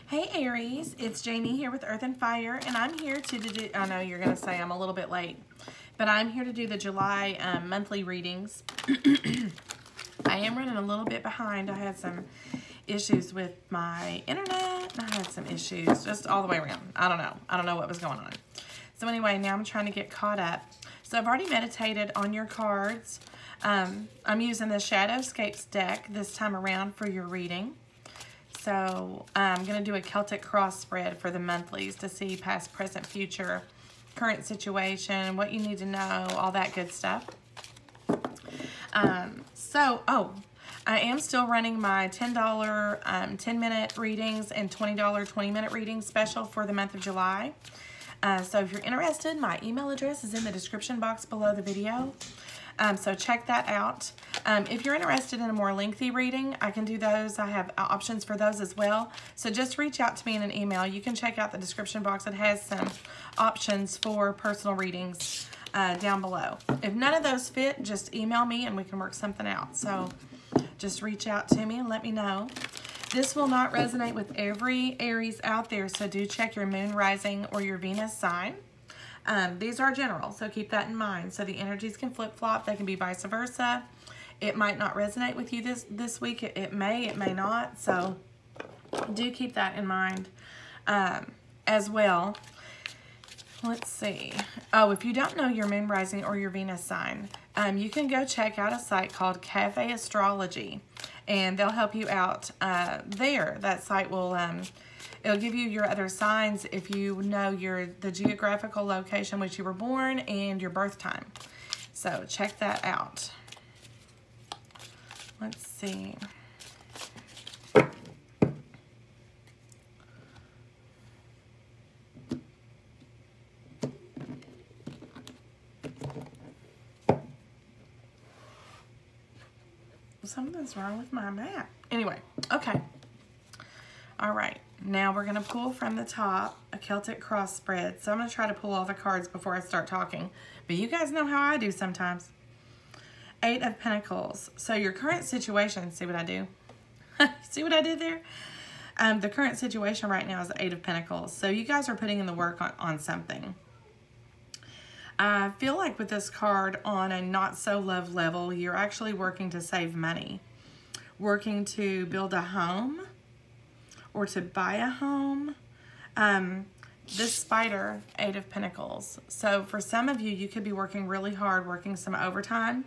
Hey Aries, it's Jamie here with Earth and Fire, and I'm here to do, I know you're going to say I'm a little bit late, but I'm here to do the July monthly readings. I am running a little bit behind. I had some issues with my internet, and I had some issues just all the way around. I don't know what was going on. So anyway, now I'm trying to get caught up. So I've already meditated on your cards. I'm using the Shadowscapes deck this time around for your reading. So I'm going to do a Celtic cross spread for the monthlies to see past, present, future, current situation, what you need to know, all that good stuff. I am still running my $10 10-minute readings and $20 20-minute readings special for the month of July. So if you're interested, my email address is in the description box below the video. So check that out. If you're interested in a more lengthy reading, I can do those. I have options for those as well. So just reach out to me in an email. You can check out the description box. It has some options for personal readings down below. If none of those fit, just email me and we can work something out. So just reach out to me and let me know. This will not resonate with every Aries out there, so do check your moon, rising, or your Venus sign. These are general, so keep that in mind. So the energies can flip-flop. They can be vice versa. It might not resonate with you this week. It may not. So do keep that in mind as well. Let's see. Oh, if you don't know your moon, rising, or your Venus sign, you can go check out a site called Cafe Astrology, and they'll help you out there. That site will... it'll give you your other signs if you know the geographical location which you were born and your birth time. So check that out. Let's see. Something's wrong with my map. Anyway, okay. All right. Now we're going to pull from the top a Celtic cross spread. So I'm going to try to pull all the cards before I start talking. But you guys know how I do sometimes. 8 of Pentacles. So your current situation, see what I do? See what I did there? The current situation right now is the 8 of Pentacles. So you guys are putting in the work on something. I feel like with this card on a not so love level, you're actually working to save money. Working to build a home. Or to buy a home. This spider, 8 of Pentacles. So for some of you, you could be working really hard, working some overtime.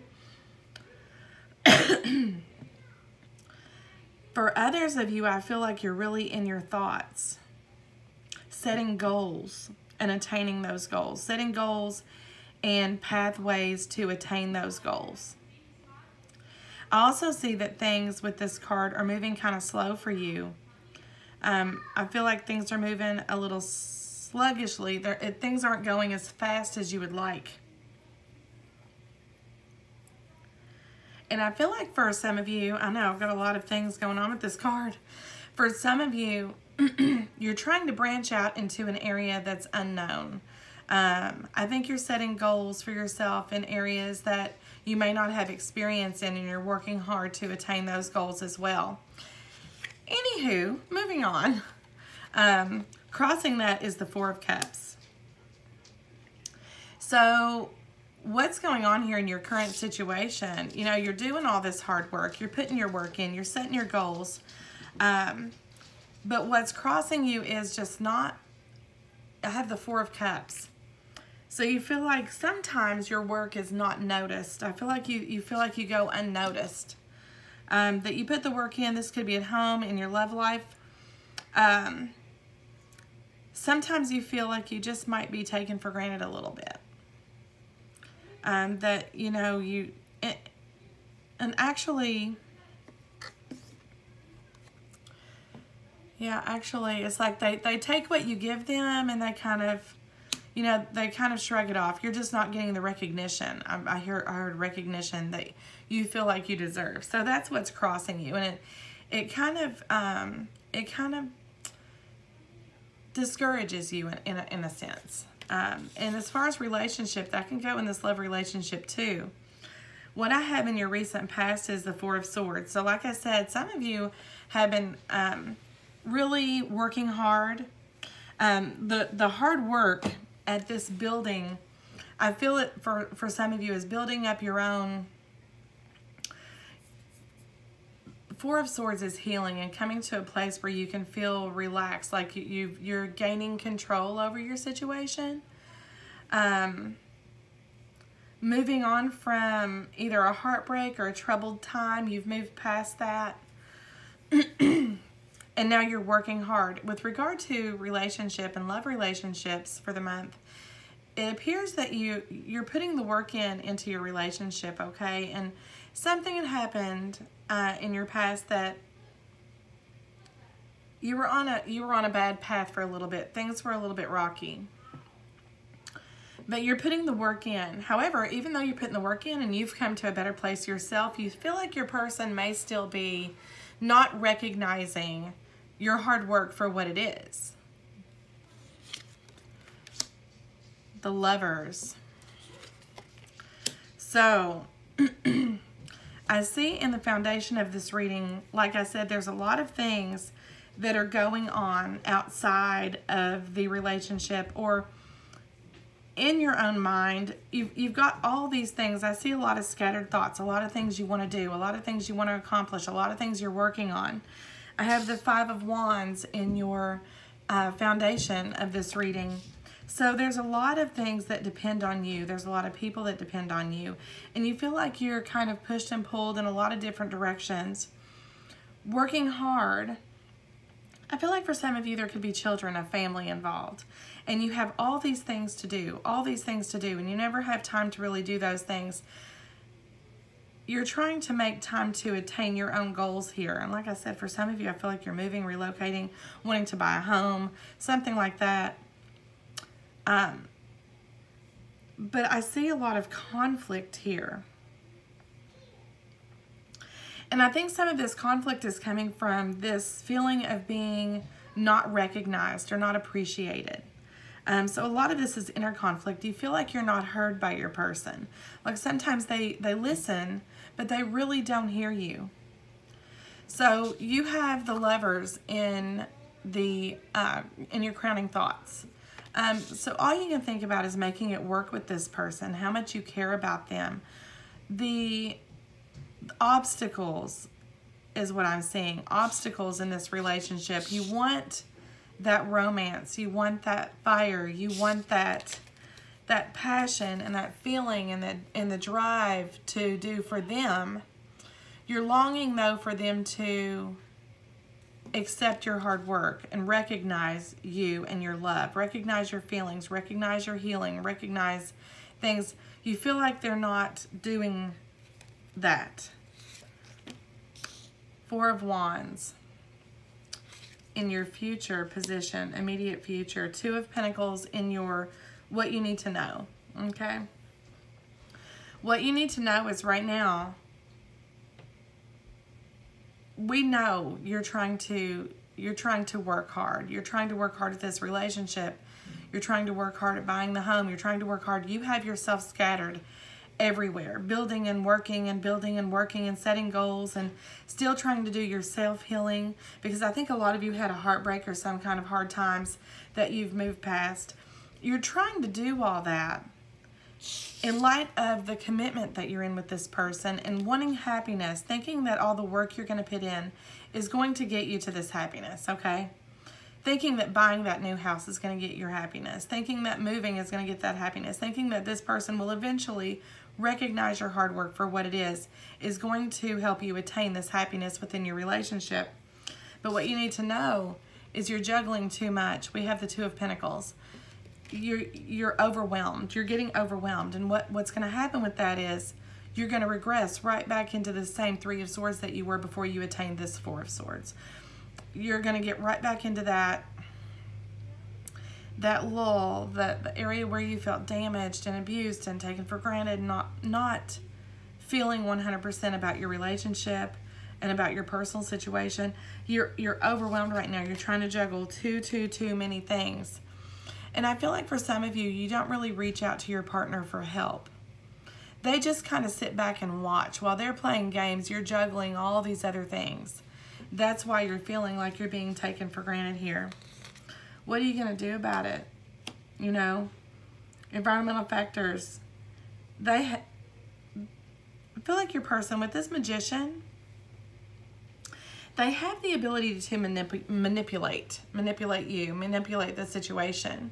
For others of you, I feel like you're really in your thoughts. Setting goals and attaining those goals. Setting goals and pathways to attain those goals. I also see that things with this card are moving kind of slow for you. I feel like things are moving a little sluggishly. Things aren't going as fast as you would like. And I feel like for some of you, I know I've got a lot of things going on with this card. For some of you, you're trying to branch out into an area that's unknown. I think you're setting goals for yourself in areas that you may not have experience in, and you're working hard to attain those goals as well. Anywho, moving on. Crossing that is the 4 of Cups. So what's going on here in your current situation? You know, you're doing all this hard work. You're putting your work in. You're setting your goals. But what's crossing you is just not... I have the 4 of Cups. So you feel like sometimes your work is not noticed. I feel like you feel like you go unnoticed. That you put the work in. This could be at home, in your love life. Sometimes you feel like you just might be taken for granted a little bit. That, you know, and actually, yeah, actually, it's like they take what you give them and they kind of, you know, they kind of shrug it off. You're just not getting the recognition. I heard recognition that you feel like you deserve. So that's what's crossing you, and it kind of discourages you in a sense. And as far as relationship, that can go in this love relationship too. What I have in your recent past is the 4 of Swords. So like I said, some of you have been really working hard. The hard work at this building, I feel it for some of you, is building up your own. Four of Swords is healing and coming to a place where you can feel relaxed, like you're gaining control over your situation. Moving on from either a heartbreak or a troubled time, you've moved past that. And now you're working hard. With regard to relationship and love relationships for the month, it appears that you're putting the work into your relationship, okay? And something had happened in your past that you were on a bad path for a little bit. Things were a little bit rocky. But you're putting the work in. However, even though you're putting the work in and you've come to a better place yourself, you feel like your person may still be not recognizing your hard work for what it is. The Lovers. So, I see in the foundation of this reading, like I said, there's a lot of things that are going on outside of the relationship or in your own mind. You've got all these things. I see a lot of scattered thoughts, a lot of things you want to do, a lot of things you want to accomplish, a lot of things you're working on. I have the Five of Wands in your foundation of this reading. So there's a lot of things that depend on you. There's a lot of people that depend on you. And you feel like you're kind of pushed and pulled in a lot of different directions. Working hard. I feel like for some of you there could be children, a family involved. And you have all these things to do, and you never have time to really do those things. You're trying to make time to attain your own goals here. And like I said, for some of you, I feel like you're moving, relocating, wanting to buy a home, something like that. But I see a lot of conflict here. And I think some of this conflict is coming from this feeling of being not recognized or not appreciated. So a lot of this is inner conflict. You feel like you're not heard by your person. Like sometimes they listen, but they really don't hear you. So you have the Lovers in your crowning thoughts. So all you can think about is making it work with this person, how much you care about them. The obstacles is what I'm seeing. Obstacles in this relationship. You want that romance. You want that fire. You want that passion and that feeling and the drive to do for them. You're longing, though, for them to accept your hard work and recognize you and your love. Recognize your feelings. Recognize your healing. Recognize things. You feel like they're not doing that. Four of Wands in your future position, immediate future. Two of Pentacles in your what you need to know, okay? What you need to know is right now, we know you're trying to work hard. You're trying to work hard at this relationship. You're trying to work hard at buying the home. You're trying to work hard. You have yourself scattered everywhere, building and working and building and working and setting goals and still trying to do your self-healing, because I think a lot of you had a heartbreak or some kind of hard times that you've moved past. You're trying to do all that in light of the commitment that you're in with this person and wanting happiness, thinking that all the work you're going to put in is going to get you to this happiness, okay? Thinking that buying that new house is going to get your happiness, thinking that moving is going to get that happiness, thinking that this person will eventually recognize your hard work for what it is going to help you attain this happiness within your relationship. But what you need to know is you're juggling too much. We have the Two of Pentacles. You're overwhelmed. You're getting overwhelmed. And what's going to happen with that is you're going to regress right back into the same Three of Swords that you were before you attained this Four of Swords. You're going to get right back into that lull, the area where you felt damaged and abused and taken for granted, not feeling 100% about your relationship and about your personal situation. You're overwhelmed right now. You're trying to juggle too many things. And I feel like for some of you, you don't really reach out to your partner for help. They just kind of sit back and watch. While they're playing games, you're juggling all these other things. That's why you're feeling like you're being taken for granted here. What are you going to do about it? You know, environmental factors. I feel like your person with this Magician, they have the ability to manipulate you, manipulate the situation.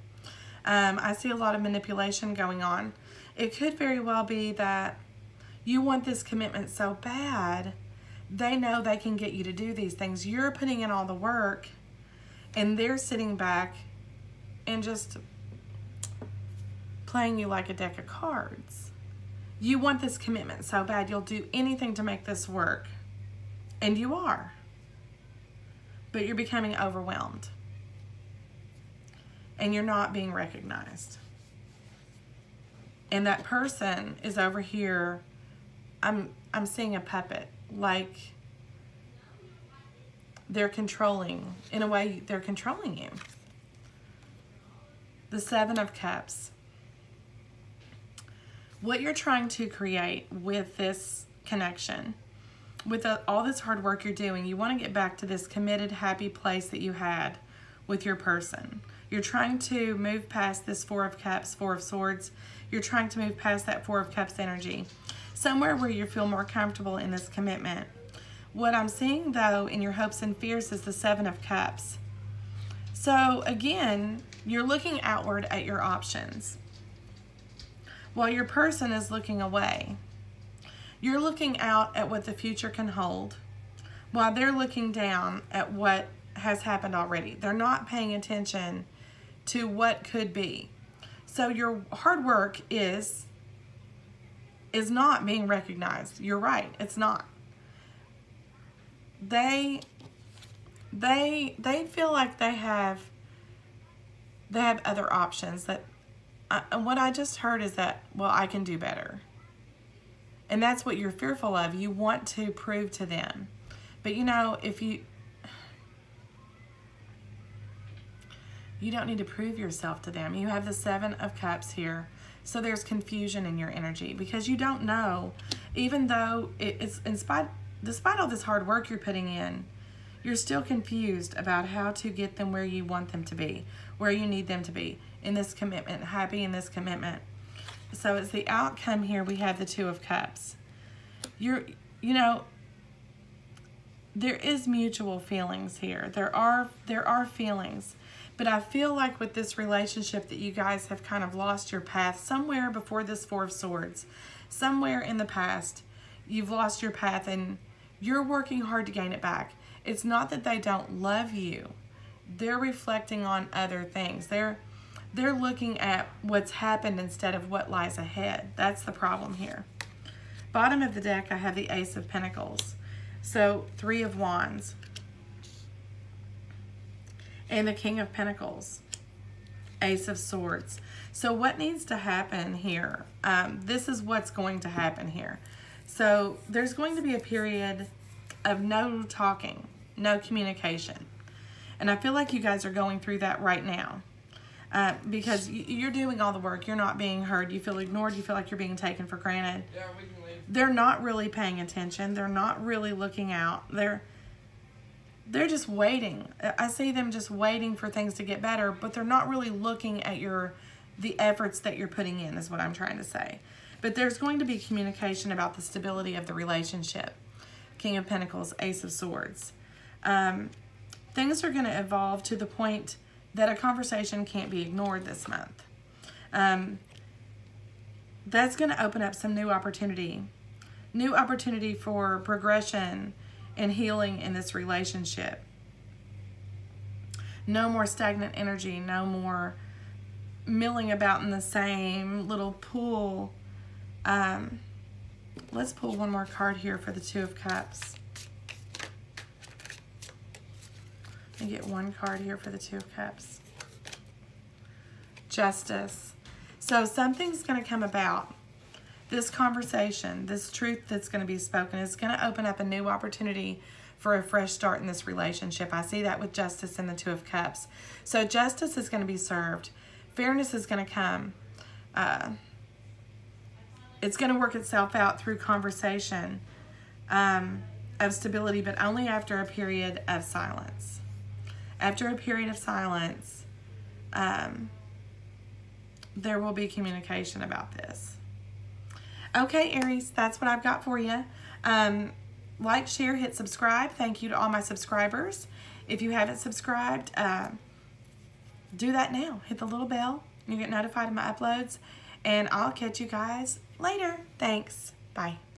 I see a lot of manipulation going on. It could very well be that you want this commitment so bad, they know they can get you to do these things. You're putting in all the work, and they're sitting back and just playing you like a deck of cards. You want this commitment so bad, you'll do anything to make this work. And you are. But you're becoming overwhelmed. And you're not being recognized. And that person is over here, I'm seeing a puppet. Like they're controlling, in a way, they're controlling you. The Seven of Cups. What you're trying to create with this connection, with all this hard work you're doing, you want to get back to this committed, happy place that you had with your person. You're trying to move past this Four of Cups, Four of Swords. You're trying to move past that Four of Cups energy. Somewhere where you feel more comfortable in this commitment. What I'm seeing, though, in your hopes and fears is the Seven of Cups. So, again, you're looking outward at your options, while your person is looking away. You're looking out at what the future can hold, while they're looking down at what has happened already. They're not paying attention to what could be. So your hard work is not being recognized. You're right, it's not. They feel like they have other options. That what I just heard is that, well, I can do better. And that's what you're fearful of. You want to prove to them. But you know, if you don't need to prove yourself to them. You have the Seven of Cups here. So there's confusion in your energy because you don't know, even though it's despite all this hard work you're putting in, you're still confused about how to get them where you want them to be, where you need them to be in this commitment, happy in this commitment. So as the outcome here, we have the Two of Cups. You know, there is mutual feelings here. There are feelings. But I feel like with this relationship that you guys have kind of lost your path somewhere before this Four of Swords. Somewhere in the past, you've lost your path and you're working hard to gain it back. It's not that they don't love you. They're reflecting on other things. They're looking at what's happened instead of what lies ahead. That's the problem here. Bottom of the deck, I have the Ace of Pentacles. So, Three of Wands. And the King of Pentacles, Ace of Swords. So what needs to happen here? This is what's going to happen here. So there's going to be a period of no talking, no communication. And I feel like you guys are going through that right now. Because you're doing all the work. You're not being heard. You feel ignored. You feel like you're being taken for granted. Yeah, we can leave. They're not really paying attention. They're not really looking out. They're just waiting. I see them just waiting for things to get better, but they're not really looking at the efforts that you're putting in, is what I'm trying to say. But there's going to be communication about the stability of the relationship. King of Pentacles, Ace of Swords. Things are going to evolve to the point that a conversation can't be ignored this month. That's going to open up some new opportunity. New opportunity for progression and healing in this relationship. No more stagnant energy. No more milling about in the same little pool. Let's pull one more card here for the Two of Cups. And get one card here for the Two of Cups. Justice. So something's going to come about. This conversation, this truth that's going to be spoken is going to open up a new opportunity for a fresh start in this relationship. I see that with Justice and the Two of Cups. So justice is going to be served. Fairness is going to come. It's going to work itself out through conversation. of stability, but only after a period of silence. After a period of silence, there will be communication about this. Okay, Aries, that's what I've got for you. Like, share, hit subscribe. Thank you to all my subscribers. If you haven't subscribed, do that now. Hit the little bell. You get notified of my uploads. And I'll catch you guys later. Thanks. Bye.